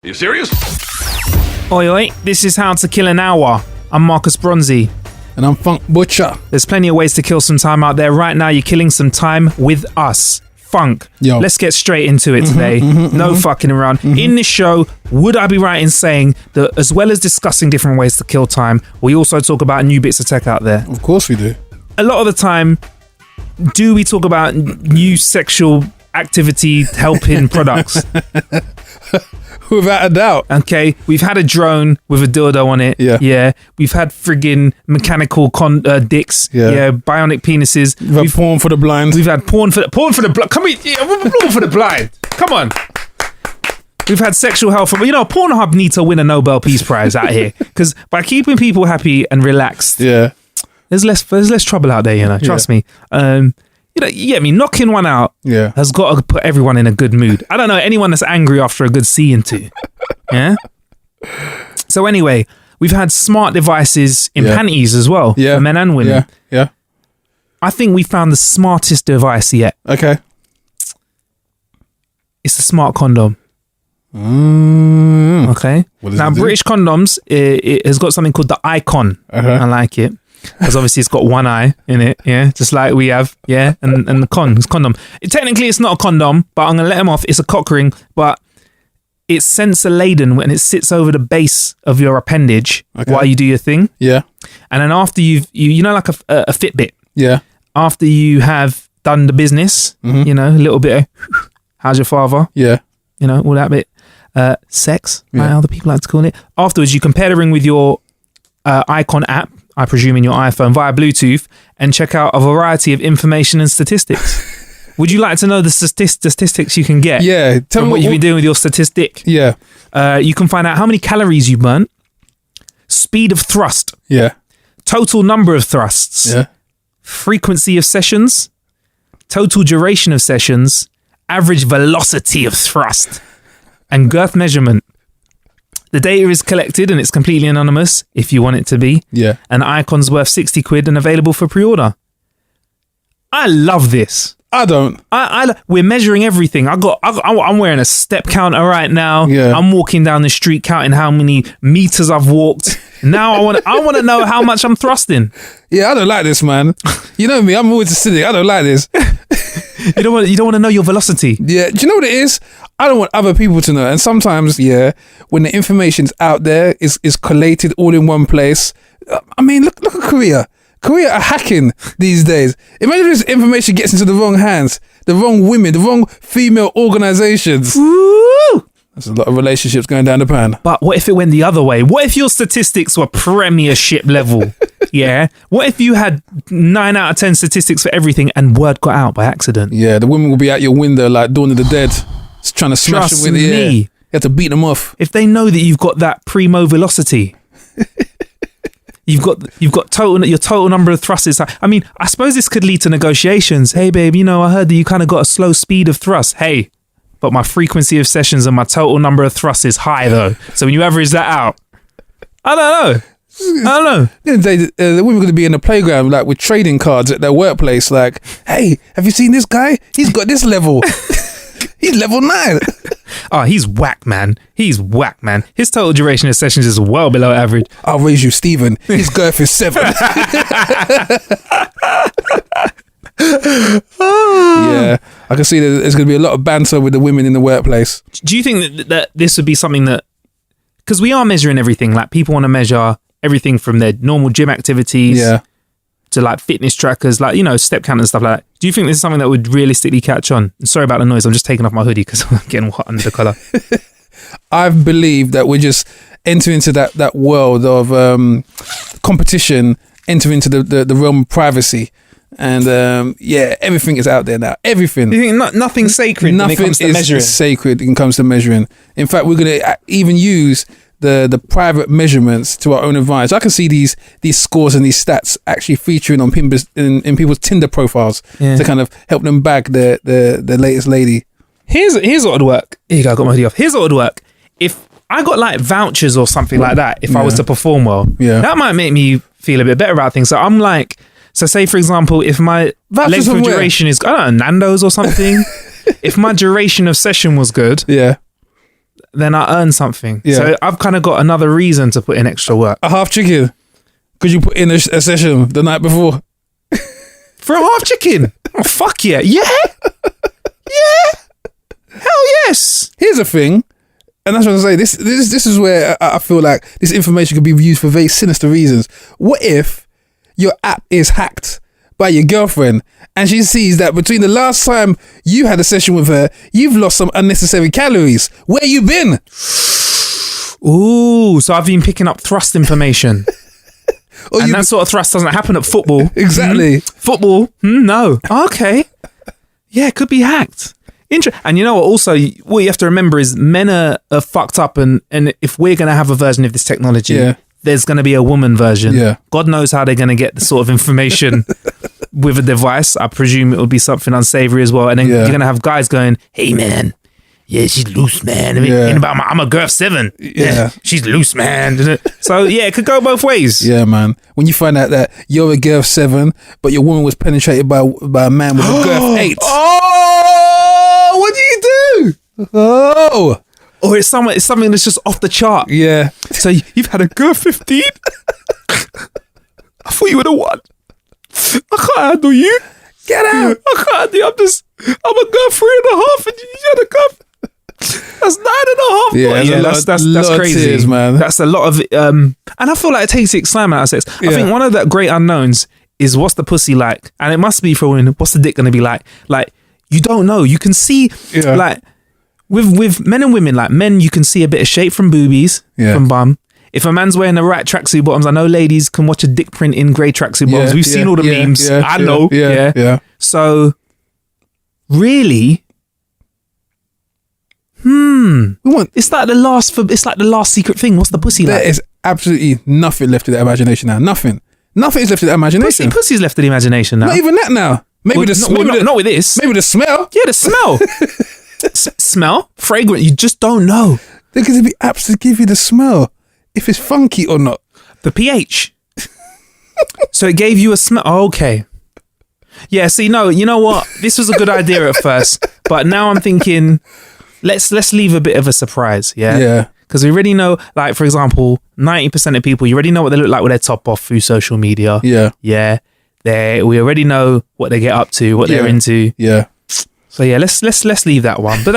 You serious? Oi, oi, this is How to Kill an Hour. I'm Marcus Bronzy. And I'm Funk Butcher. There's plenty of ways to kill some time out there. Right now, you're killing some time with us. Funk. Yo. Let's get straight into it today. No fucking around. In this show, would I be right in saying that as well as discussing different ways to kill time, we also talk about new bits of tech out there? Of course we do. A lot of the time, do we talk about new sexual activity helping products? Without a doubt. Okay, we've had a drone with a dildo on it. Yeah. We've had friggin' mechanical dicks. Yeah. Bionic penises. We've had porn for the blind. We've had porn for the blind. Come here, porn for the blind. Come on. We've had sexual health. Pornhub need to win a Nobel Peace Prize out here because by keeping people happy and relaxed, there's less trouble out there. Trust me. You get me, knocking one out has got to put everyone in a good mood. I don't know anyone that's angry after a good seeing to. Yeah? So anyway, we've had smart devices in panties as well, for men and women. Yeah. I think we found the smartest device yet. Okay. It's the Smart Condom. Okay. Now, British Condoms, it has got something called the Icon. I like it. Because obviously it's got one eye in it, just like we have, and the condom. Technically it's not a condom, but I'm going to let him off. It's a cock ring, but it's sensor laden when it sits over the base of your appendage while you do your thing. Yeah. And then after you like a Fitbit. Yeah. After you have done the business, a little bit of, how's your father? Yeah. All that bit. Sex, like other people like to call it. Afterwards, you compare the ring with your Icon app, I presume in your iPhone, via Bluetooth, and check out a variety of information and statistics. Would you like to know the statistics you can get? Yeah. Tell me what you've been doing with your statistic. Yeah. You can find out how many calories you burnt, speed of thrust. Yeah. Total number of thrusts. Yeah. Frequency of sessions, total duration of sessions, average velocity of thrust, and girth measurement. The data is collected and it's completely anonymous if you want it to be. Yeah. And Icon's worth 60 quid and available for pre-order. I love this. I don't. We're measuring everything. I'm wearing a step counter right now. Yeah. I'm walking down the street counting how many meters I've walked. Now I want to know how much I'm thrusting. Yeah, I don't like this, man. You know me, I'm always acidic. I don't like this. You don't want to know your velocity. Yeah. Do you know what it is? I don't want other people to know. And sometimes, when the information's out there, is collated all in one place. I mean, look at Korea. Korea are hacking these days. Imagine if this information gets into the wrong hands, the wrong women, the wrong female organizations. Woo! There's a lot of relationships going down the pan. But what if it went the other way? What if your statistics were premiership level? Yeah. What if you had 9 out of 10 statistics for everything and word got out by accident? Yeah, the women will be out your window like Dawn of the Dead, just trying to smash them with the air. You have to beat them off. If they know that you've got that primo velocity, you've got your total number of thrusts. I mean, I suppose this could lead to negotiations. Hey, babe, I heard that you kind of got a slow speed of thrust. Hey, but my frequency of sessions and my total number of thrusts is high though. So when you average that out, I don't know. The women are going to be in the playground like with trading cards at their workplace. Like, hey, have you seen this guy? He's got this level. He's level 9. Oh, he's whack, man. His total duration of sessions is well below average. I'll raise you, Stephen. His girth is 7. Yeah, I can see that there's going to be a lot of banter with the women in the workplace. Do you think that this would be something that, because we are measuring everything, like people want to measure everything from their normal gym activities to like fitness trackers, like, step count and stuff like that. Do you think this is something that would realistically catch on? Sorry about the noise. I'm just taking off my hoodie because I'm getting hot under the collar. I believe that we just enter into that world of competition, enter into the realm of privacy. And everything is out there now. Everything. You think nothing's sacred when it comes to measuring? Nothing is sacred when it comes to measuring. In fact, we're going to even use the private measurements to our own advantage. I can see these scores and these stats actually featuring on in people's Tinder profiles to kind of help them bag the latest lady. Here's what would work. Here you go, I got my hoodie off. Here's what would work. If I got like vouchers or something like that, if I was to perform well, that might make me feel a bit better about things. So I'm like, say for example, if my length of duration is, I don't know, Nando's or something. If my duration of session was good, then I earn something. Yeah. So I've kind of got another reason to put in extra work. A half chicken. Could you put in a session the night before? For a half chicken? Oh, fuck yeah. Yeah. Hell yes. Here's the thing, and that's what I say. This is where I feel like this information could be used for very sinister reasons. What if your app is hacked by your girlfriend and she sees that between the last time you had a session with her, you've lost some unnecessary calories? Where you been? Ooh, so I've been picking up thrust information. And that sort of thrust doesn't happen at football. Exactly. Football? No. Okay. Yeah, it could be hacked. And you know what? Also, what you have to remember is men are fucked up, and if we're going to have a version of this technology, there's going to be a woman version. Yeah. God knows how they're going to get the sort of information with a device. I presume it will be something unsavory as well. And then you're going to have guys going, "Hey man, yeah, she's loose, man. I'm a girl 7. Yeah, she's loose, man." So yeah, it could go both ways. Yeah, man. When you find out that you're a girl 7, but your woman was penetrated by a man with a girl 8. Oh, what do you do? Oh, or it's something that's just off the chart. Yeah. So you've had a girl 15. I thought you would have won. I can't handle you. Get out. I can't handle you. I'm a girl 3.5, and you had a girl. That's 9.5. Yeah, that's crazy, tears, man. That's a lot of and I feel like it takes the excitement out of sex. I think one of the great unknowns is what's the pussy like, and it must be for women. What's the dick going to be like? Like, you don't know. You can see like with men and women. Like men, you can see a bit of shape from boobies, from bum. If a man's wearing the right tracksuit bottoms, I know ladies can watch a dick print in grey tracksuit bottoms. We've seen all the memes. I know. Yeah. So really. It's like the last secret thing. What's the pussy like? There is absolutely nothing left to the imagination now. Nothing is left to the imagination. Pussy's left to the imagination now. Not even that now. Maybe not with this. Maybe the smell. Yeah, the smell. Smell, fragrant. You just don't know. They're going to be apps to give you the smell if it's funky or not. The pH. So it gave you a smell. Oh, okay. Yeah. See, no. You know what? This was a good idea at first, but now I'm thinking. Let's leave a bit of a surprise, yeah. Because we already know, like for example, 90% of people, you already know what they look like with their top off through social media. Yeah. We already know what they get up to, what they're into. Yeah. So yeah, let's leave that one. But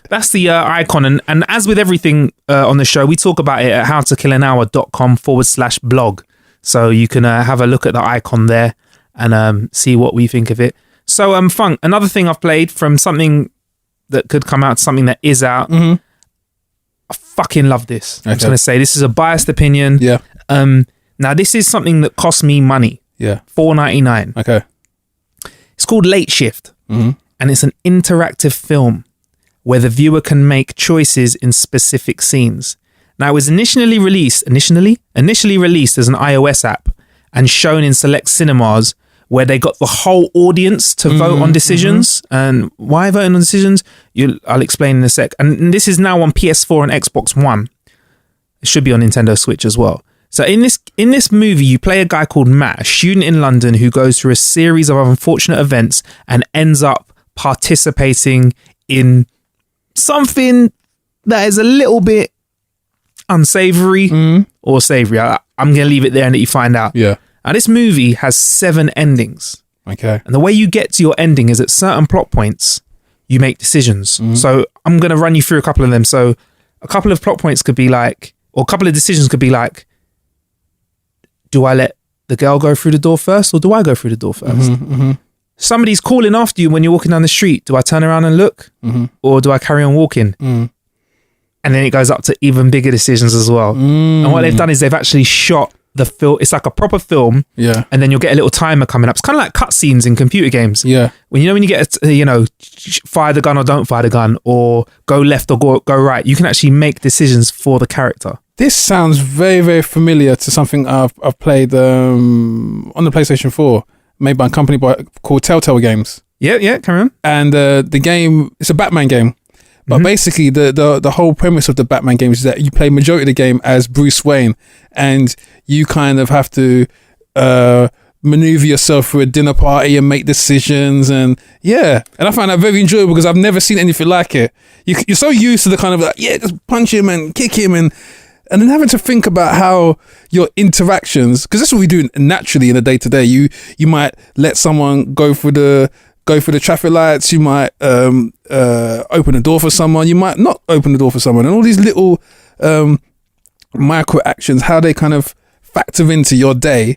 that's the icon, and as with everything on the show, we talk about it at howtokillanhour.com/blog. So you can have a look at the icon there and see what we think of it. So Funk, another thing I've played from something that could come out to something that is out. I fucking love this. I'm just going to say this is a biased opinion. Yeah. Now this is something that cost me money. Yeah. $4.99. Okay. It's called Late Shift, and it's an interactive film where the viewer can make choices in specific scenes. Now it was initially released as an iOS app and shown in select cinemas, where they got the whole audience to vote on decisions. And why voting on decisions? I'll explain in a sec. And this is now on PS4 and Xbox One. It should be on Nintendo Switch as well. So in this movie, you play a guy called Matt, a student in London who goes through a series of unfortunate events and ends up participating in something that is a little bit unsavory or savory. I'm going to leave it there and let you find out. Yeah. Now, this movie has 7 endings. Okay. And the way you get to your ending is at certain plot points, you make decisions. So I'm going to run you through a couple of them. So a couple of plot points could be like, or a couple of decisions could be like, do I let the girl go through the door first or do I go through the door first? Somebody's calling after you when you're walking down the street. Do I turn around and look or do I carry on walking? And then it goes up to even bigger decisions as well. And what they've done is they've actually shot the film. It's like a proper film. Yeah. And then you'll get a little timer coming up. It's kind of like cutscenes in computer games. Yeah. When you get, fire the gun or don't fire the gun or go left or go right, you can actually make decisions for the character. This sounds very, very familiar to something I've played on the PlayStation 4, made by a company called Telltale Games. Yeah, carry on. And the game, it's a Batman game. But basically, the whole premise of the Batman game is that you play majority of the game as Bruce Wayne, and you kind of have to maneuver yourself through a dinner party and make decisions. And I find that very enjoyable because I've never seen anything like it. You're so used to the kind of like, just punch him and kick him and then having to think about how your interactions, because that's what we do naturally in the day to day. You might let someone go through the traffic lights. You might open the door for someone. You might not open the door for someone, and all these little micro actions, how they kind of factor into your day.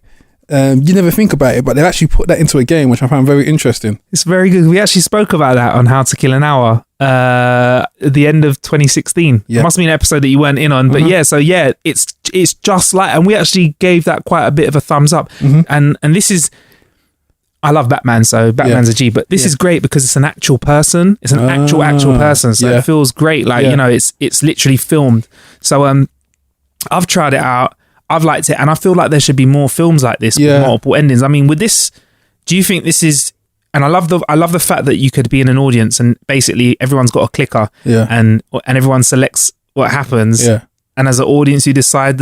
You never think about it, but they actually put that into a game, which I found very interesting. It's very good. We actually spoke about that on How to Kill an Hour at the end of 2016. It must have been an episode that you weren't in on, but it's just like, and we actually gave that quite a bit of a thumbs up. And this is, I love Batman, so Batman's a G, but this is great because it's an actual person. It's an actual person, so it feels great. Like, it's literally filmed. So I've tried it out. I've liked it, and I feel like there should be more films like this with multiple endings. I mean, with this, do you think this is? And I love the fact that you could be in an audience and basically everyone's got a clicker, and everyone selects what happens, and as an audience you decide.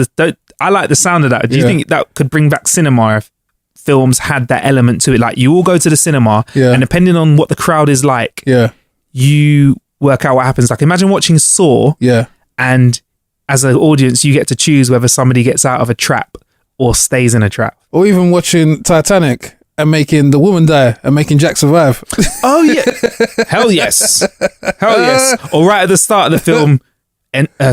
I like the sound of that. Do you think that could bring back cinema if films had that element to it? Like, you all go to the cinema, and depending on what the crowd is like, you work out what happens. Like, imagine watching Saw, and as an audience, you get to choose whether somebody gets out of a trap or stays in a trap. Or even watching Titanic and making the woman die and making Jack survive. Oh, yeah. Hell yes. Hell yes. Or right at the start of the film,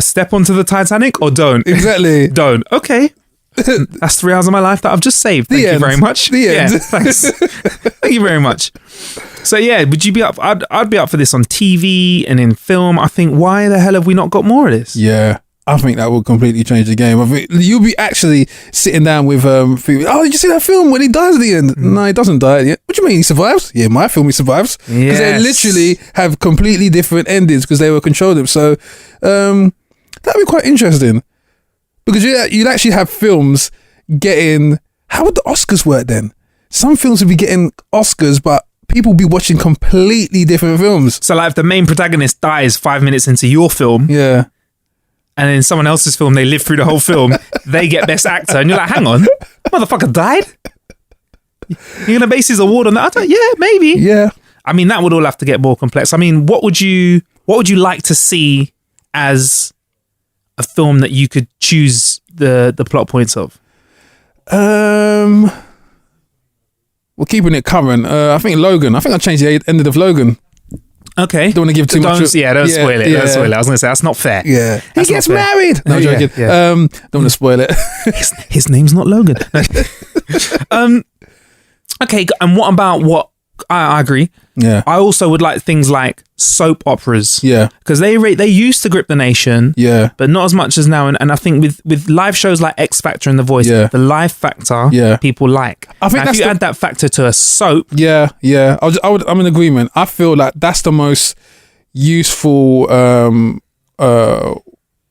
step onto the Titanic or don't. Exactly. Don't. Okay. That's 3 hours of my life that I've just saved. Thank you very much. The end. Thanks. Thank you very much. So would you be up? I'd be up for this on TV and in film. I think, why the hell have we not got more of this? Yeah. I think that would completely change the game. I think you'll be actually sitting down with people. Oh, did you see that film when he dies at the end? No, he doesn't die at the end. What do you mean he survives? Yeah, my film he survives. Because they literally have completely different endings because they were controlled them. So that'd be quite interesting. Because you'd actually have films getting... How would the Oscars work then? Some films would be getting Oscars, but people would be watching completely different films. So like if the main protagonist dies 5 minutes into your film... Yeah. And in someone else's film, they live through the whole film, they get Best Actor. And you're like, hang on, motherfucker died? You're going to base his award on that? Yeah, maybe. Yeah. I mean, that would all have to get more complex. I mean, what would you like to see as a film that you could choose the plot points of? Well, keeping it current, I think Logan. I think I changed the ending of Logan. Okay. Don't want to give too much. Yeah, don't spoil it. Don't spoil it. I was going to say, that's not fair. Yeah. He gets married. No, joking. Don't want to spoil it. His name's not Logan. Okay, and what about what... I agree. Yeah. I also would like things like soap operas. Yeah. Because they used to grip the nation. Yeah. But not as much as now. And I think with live shows like X Factor and The Voice, the live factor people like. I think if you add that factor to a soap. Yeah. I'm in agreement. I feel like that's the most useful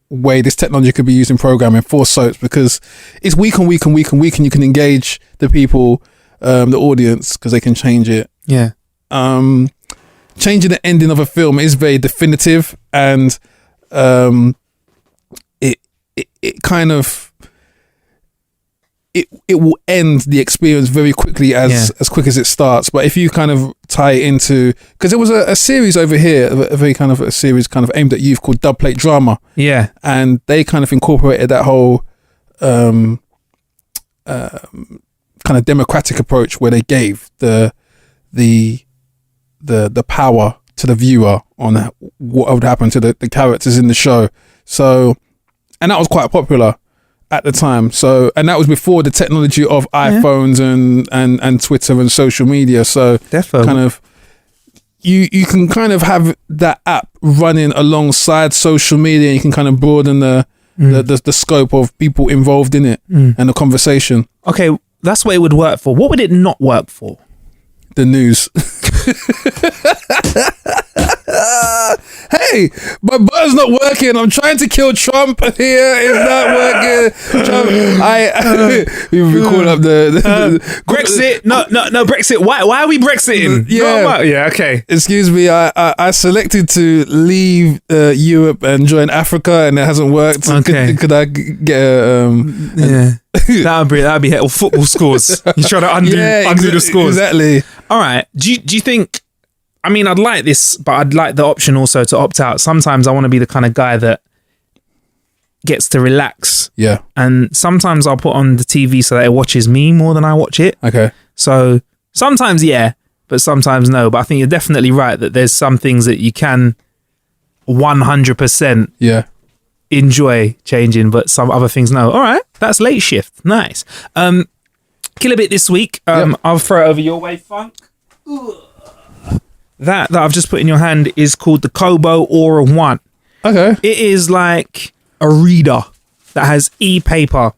way this technology could be used in programming for soaps, because it's week on week and week and week, and you can engage the people, the audience, because they can change it. Yeah. Changing the ending of a film is very definitive, and it kind of it will end the experience very quickly as quick as it starts. But if you kind of tie it into, because there was a series over here, a very kind of a series kind of aimed at youth called Dub Plate Drama. Yeah. And they kind of incorporated that whole kind of democratic approach where they gave the power to the viewer on what would happen to the characters in the show. So, and that was quite popular at the time. So, and that was before the technology of iPhones and Twitter and social media. So, definitely, kind of, you can kind of have that app running alongside social media. You can kind of broaden the scope of people involved in it and the conversation. Okay, that's what it would work for. What would it not work for? The news. Hey, my button's not working. I'm trying to kill Trump here. It's not working. Trump, we call up the Brexit. No, Brexit. Why are we Brexiting? Yeah, okay. Excuse me. I selected to leave Europe and join Africa, and it hasn't worked. Okay. Could I get a That'd be or football scores. You're trying to undo the scores. Exactly. All right. Do you think? I mean, I'd like this, but I'd like the option also to opt out. Sometimes I want to be the kind of guy that gets to relax. Yeah. And sometimes I'll put on the TV so that it watches me more than I watch it. Okay. So sometimes, yeah, but sometimes no. But I think you're definitely right that there's some things that you can 100% enjoy changing, but some other things no. All right. That's late shift. Nice. Kill a bit this week. I'll throw it over your way, Funk. That I've just put in your hand is called the Kobo Aura 1. Okay. It is like a reader that has e-paper,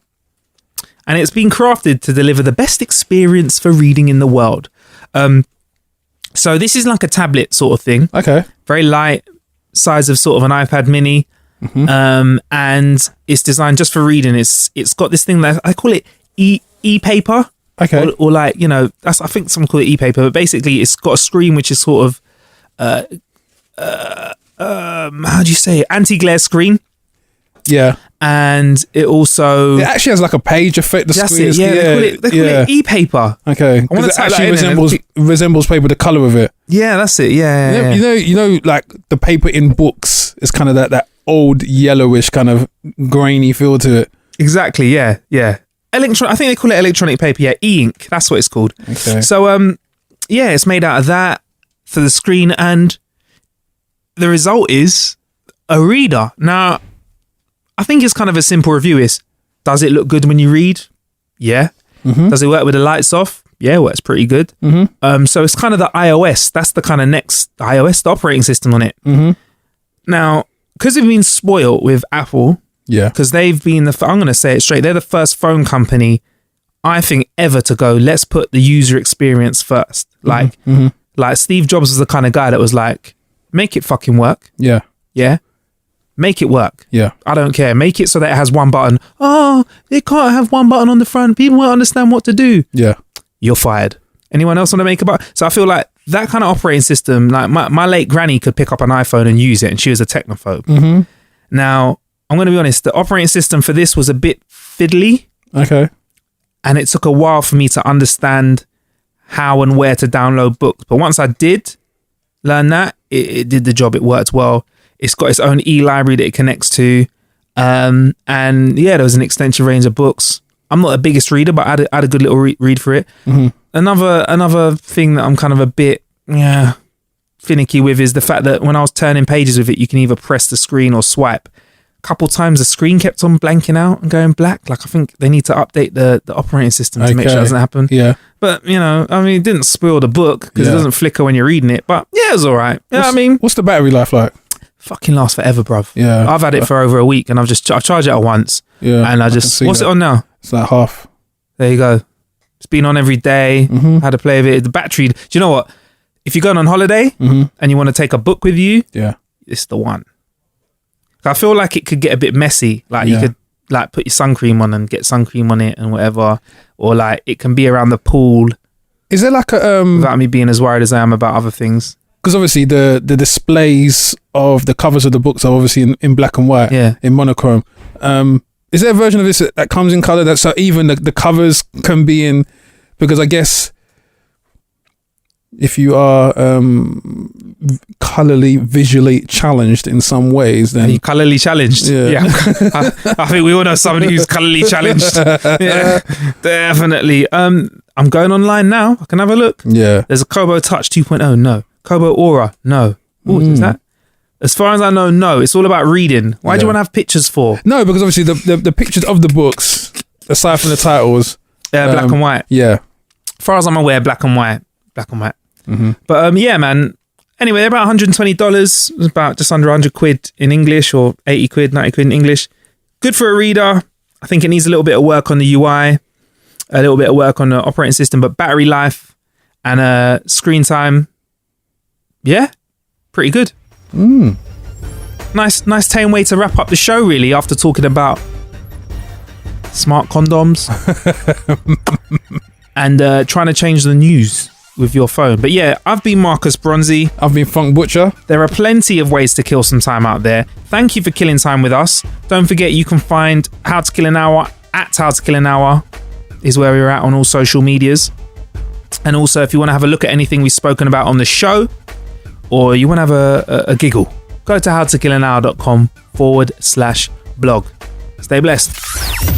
and it's been crafted to deliver the best experience for reading in the world. So this is like a tablet sort of thing. Okay. Very light, size of sort of an iPad mini. Mm-hmm. And it's designed just for reading. It's got this thing that I call it e-paper. Okay. Or like, you know, I think someone call it e-paper, but basically it's got a screen which is sort of how do you say it? Anti-glare screen. Yeah. And it also... It actually has like a page effect. The that's screen it, yeah. They call it e-paper. Okay. I want to type actually that resembles paper, the colour of it. Yeah, that's it. Yeah. You know, like the paper in books is kind of that old yellowish kind of grainy feel to it. Exactly, yeah. I think they call it electronic paper. Yeah, e-ink. That's what it's called. Okay. So, yeah, it's made out of that for the screen, and the result is a reader. Now, I think it's kind of a simple review. Is, does it look good when you read? Yeah. Mm-hmm. Does it work with the lights off? Yeah, it works pretty good. Mm-hmm. So it's kind of the iOS. That's the kind of next iOS, the operating system on it. Mm-hmm. Now, because we've been spoiled with Apple... Yeah. Because they've been I'm going to say it straight, they're the first phone company, I think, ever to go, let's put the user experience first. Like, like Steve Jobs was the kind of guy that was like, make it fucking work. Yeah. Yeah. Make it work. Yeah. I don't care. Make it so that it has one button. Oh, it can't have one button on the front. People won't understand what to do. Yeah. You're fired. Anyone else want to make a button? So I feel like that kind of operating system, like my late granny could pick up an iPhone and use it, and she was a technophobe. Mm-hmm. Now, I'm going to be honest, the operating system for this was a bit fiddly. Okay. And it took a while for me to understand how and where to download books. But once I did learn that, it did the job. It worked well. It's got its own e-library that it connects to. And yeah, there was an extensive range of books. I'm not the biggest reader, but I had a good little read for it. Mm-hmm. Another thing that I'm kind of a bit finicky with is the fact that when I was turning pages with it, you can either press the screen or swipe. Couple times the screen kept on blanking out and going black. Like, I think they need to update the operating system to make sure that doesn't happen. Yeah. But, you know, I mean, it didn't spoil the book because it doesn't flicker when you're reading it. But yeah, it was all right. You know what I mean? What's the battery life like? Fucking lasts forever, bruv. Yeah. I've had it for over a week, and I charged it at once. Yeah. And what's it on now? It's like half. There you go. It's been on every day. Mm-hmm. Had to play with it. The battery, do you know what? If you're going on holiday and you want to take a book with you, it's the one. I feel like it could get a bit messy. Like you could like put your sun cream on and get sun cream on it and whatever, or like it can be around the pool. Is there like a without me being as worried as I am about other things? Because obviously the displays of the covers of the books are obviously in black and white, in monochrome. Is there a version of this that comes in color that so even the covers can be in? Because I guess if you are visually challenged in some ways, then... Are you colorly challenged? Yeah. I think we all know somebody who's colorly challenged. Yeah, definitely. I'm going online now. I can have a look. Yeah. There's a Kobo Touch 2.0. No. Kobo Aura. No. What is that? As far as I know, no. It's all about reading. Why do you want to have pictures for? No, because obviously the pictures of the books, aside from the titles... black and white. Yeah. As far as I'm aware, black and white. Black and white. Mm-hmm. But yeah, man. Anyway, they're about $120. It's about just under 100 quid in English, or 80 quid, 90 quid in English. Good for a reader. I think it needs a little bit of work on the UI, a little bit of work on the operating system, but battery life and screen time, yeah, pretty good. Nice tame way to wrap up the show, really, after talking about smart condoms and trying to change the news with your phone. But yeah, I've been Marcus Bronzy. I've been Funk Butcher. There are plenty of ways to kill some time out there. Thank you for killing time with us. Don't forget, you can find How to Kill an Hour at How to Kill an Hour is where we're at on all social medias. And also, if you want to have a look at anything we've spoken about on the show, or you want to have a giggle, go to howtokillanhour.com/blog. Stay blessed.